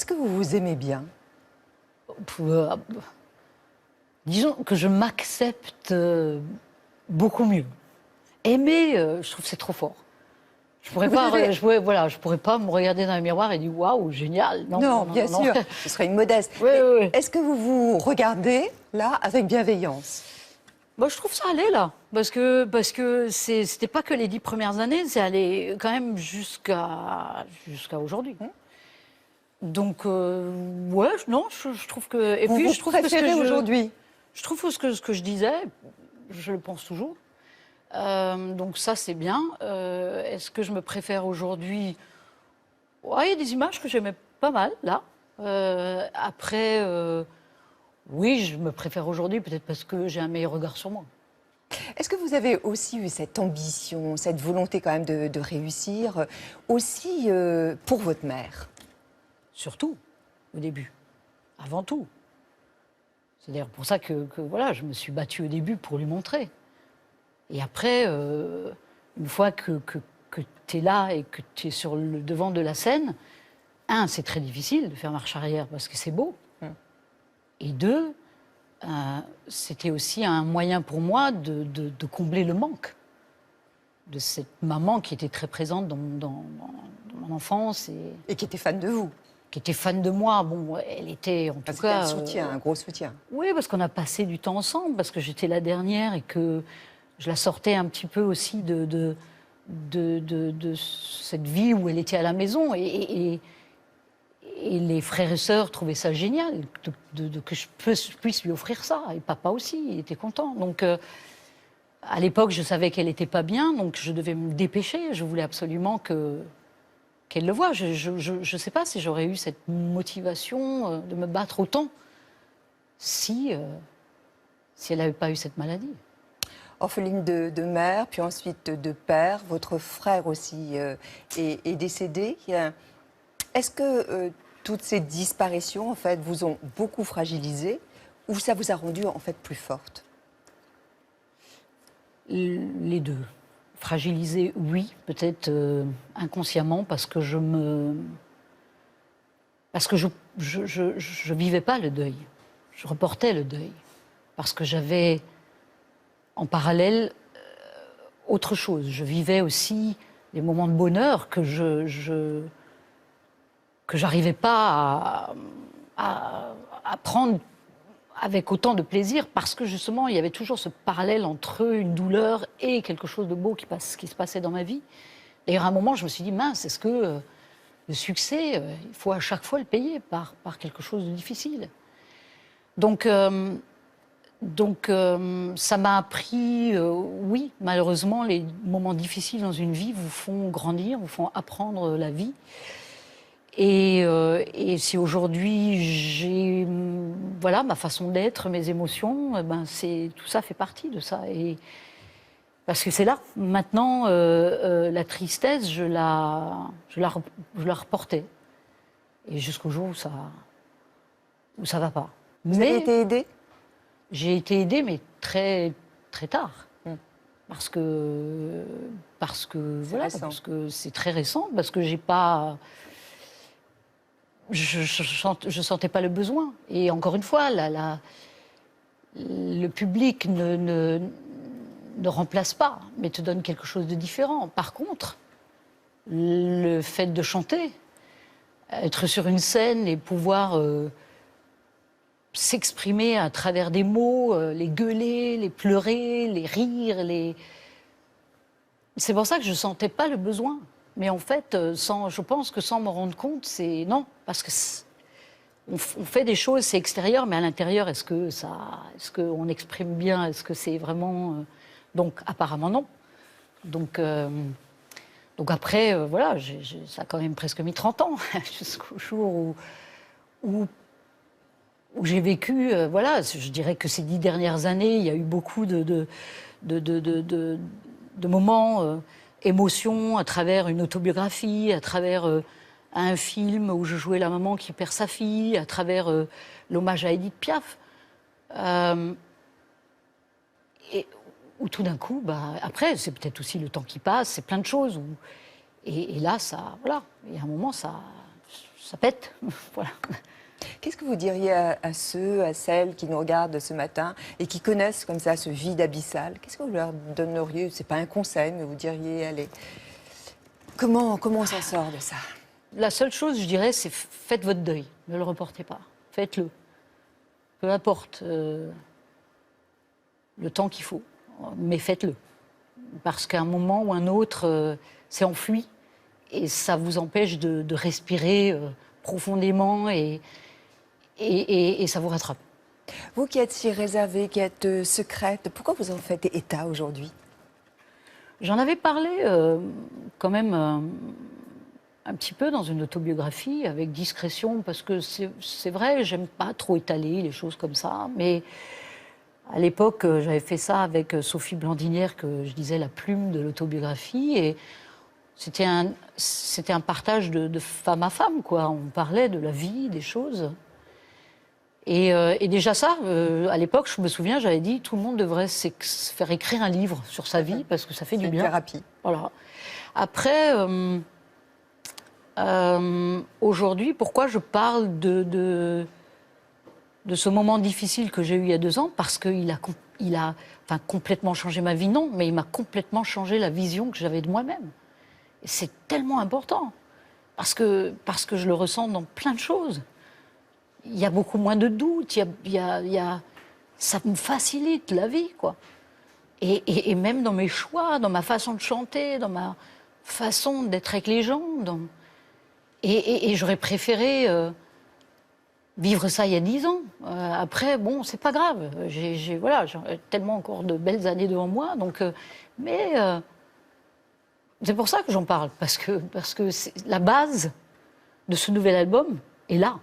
Est-ce que vous vous aimez bien? Euh, Disons que je m'accepte beaucoup mieux. Aimer, je trouve que c'est trop fort. Je pourrais pas, je pourrais pas me regarder dans le miroir et dire waouh, génial. Non, Non, bien sûr, ce serait une modeste. Oui, oui, oui. Est-ce que vous vous regardez là avec bienveillance? Moi, je trouve ça allait là, parce que c'était pas que les 10 premières années, c'est allé quand même jusqu'à aujourd'hui. Donc ouais, non, je trouve que et Vous puis vous je trouve que préférez aujourd'hui? je trouve que ce que je disais, je le pense toujours. Donc ça, c'est bien. Est-ce que je me préfère aujourd'hui? Ouais, il y a des images que j'aimais pas mal, là. Après, oui, je me préfère aujourd'hui, peut-être parce que j'ai un meilleur regard sur moi. Est-ce que vous avez aussi eu cette ambition, cette volonté quand même de réussir, aussi pour votre mère? Surtout, au début. Avant tout. C'est d'ailleurs pour ça que voilà, je me suis battue au début pour lui montrer. Et après, une fois que tu es là et que tu es sur le devant de la scène, un, c'est très difficile de faire marche arrière parce que c'est beau. Et deux, c'était aussi un moyen pour moi de combler le manque de cette maman qui était très présente dans mon enfance. Et qui était fan de vous? Qui était fan de moi. Bon, elle était en tout cas... un soutien, un gros soutien. Oui, parce qu'on a passé du temps ensemble, parce que j'étais la dernière et que je la sortais un petit peu aussi de cette vie où elle était à la maison. Et les frères et sœurs trouvaient ça génial, que je puisse lui offrir ça. Et papa aussi, il était content. Donc, à l'époque, je savais qu'elle n'était pas bien, donc je devais me dépêcher. Je voulais absolument qu'elle le voie. Je ne sais pas si j'aurais eu cette motivation de me battre autant si elle n'avait pas eu cette maladie. Orpheline de mère, puis ensuite de père. Votre frère aussi est décédé. Est-ce que toutes ces disparitions, en fait, vous ont beaucoup fragilisé ou ça vous a rendu, en fait, plus forte? Les deux. Fragilisée, oui, peut-être inconsciemment, parce que je vivais pas le deuil. Je reportais le deuil. Parce que j'avais, en parallèle, autre chose. Je vivais aussi des moments de bonheur que j'arrivais pas à prendre avec autant de plaisir, parce que justement, il y avait toujours ce parallèle entre une douleur et quelque chose de beau qui se passait dans ma vie. D'ailleurs, à un moment, je me suis dit, mince, est-ce que le succès, il faut à chaque fois le payer par quelque chose de difficile? Donc ça m'a appris, oui, malheureusement, les moments difficiles dans une vie vous font grandir, vous font apprendre la vie. Et si aujourd'hui j'ai voilà, ma façon d'être, mes émotions, tout ça fait partie de ça. Et parce que c'est là, maintenant, la tristesse, je la reportais. Et jusqu'au jour où ça va pas. Vous avez été aidée? J'ai été aidée, mais très, très tard. Parce que c'est très récent, parce que j'ai pas... Je sentais pas le besoin. Et encore une fois, le public ne remplace pas, mais te donne quelque chose de différent. Par contre, le fait de chanter, être sur une scène et pouvoir s'exprimer à travers des mots, les gueuler, les pleurer, les rire, c'est pour ça que je sentais pas le besoin. Mais en fait, je pense que sans me rendre compte, c'est non, parce que on fait des choses, c'est extérieur, mais à l'intérieur, est-ce qu'on exprime bien, est-ce que c'est vraiment donc apparemment non. Donc après, voilà, ça a quand même presque mis 30 ans jusqu'au jour où j'ai vécu, voilà, je dirais que ces 10 dernières années, il y a eu beaucoup de moments. Émotion à travers une autobiographie, à travers un film où je jouais la maman qui perd sa fille, à travers l'hommage à Édith Piaf. Et où tout d'un coup, après, c'est peut-être aussi le temps qui passe, c'est plein de choses. Et là, voilà, il y a un moment, ça ça pète. Voilà. Qu'est-ce que vous diriez à ceux, à celles qui nous regardent ce matin et qui connaissent comme ça ce vide abyssal? Qu'est-ce que vous leur donneriez? C'est pas un conseil, mais vous diriez, allez, comment on s'en sort de ça? La seule chose, je dirais, c'est faites votre deuil. Ne le reportez pas. Faites-le. Peu importe le temps qu'il faut, mais faites-le. Parce qu'à un moment ou un autre, c'est enfui et ça vous empêche de respirer profondément et ça vous rattrape. Vous qui êtes si réservée, qui êtes secrète, pourquoi vous en faites état aujourd'hui? J'en avais parlé quand même un petit peu dans une autobiographie, avec discrétion, parce que c'est vrai, j'aime pas trop étaler les choses comme ça, mais à l'époque, j'avais fait ça avec Sophie Blandinière, que je disais la plume de l'autobiographie, et c'était un partage de femme à femme, quoi. On parlait de la vie, des choses. Et déjà ça, à l'époque, je me souviens, j'avais dit tout le monde devrait se faire écrire un livre sur sa vie parce que ça fait du bien. C'est une thérapie. Voilà. Après, aujourd'hui, pourquoi je parle de ce moment difficile que j'ai eu il y a 2 ans? Parce qu'il a enfin, complètement changé ma vie, non, mais il m'a complètement changé la vision que j'avais de moi-même. Et c'est tellement important parce que je le ressens dans plein de choses. Il y a beaucoup moins de doutes, ça me facilite la vie, quoi. Et même dans mes choix, dans ma façon de chanter, dans ma façon d'être avec les gens. Et j'aurais préféré vivre ça il y a 10 ans. Après, bon, c'est pas grave. J'ai tellement encore de belles années devant moi. Donc, mais c'est pour ça que j'en parle, parce que la base de ce nouvel album est là.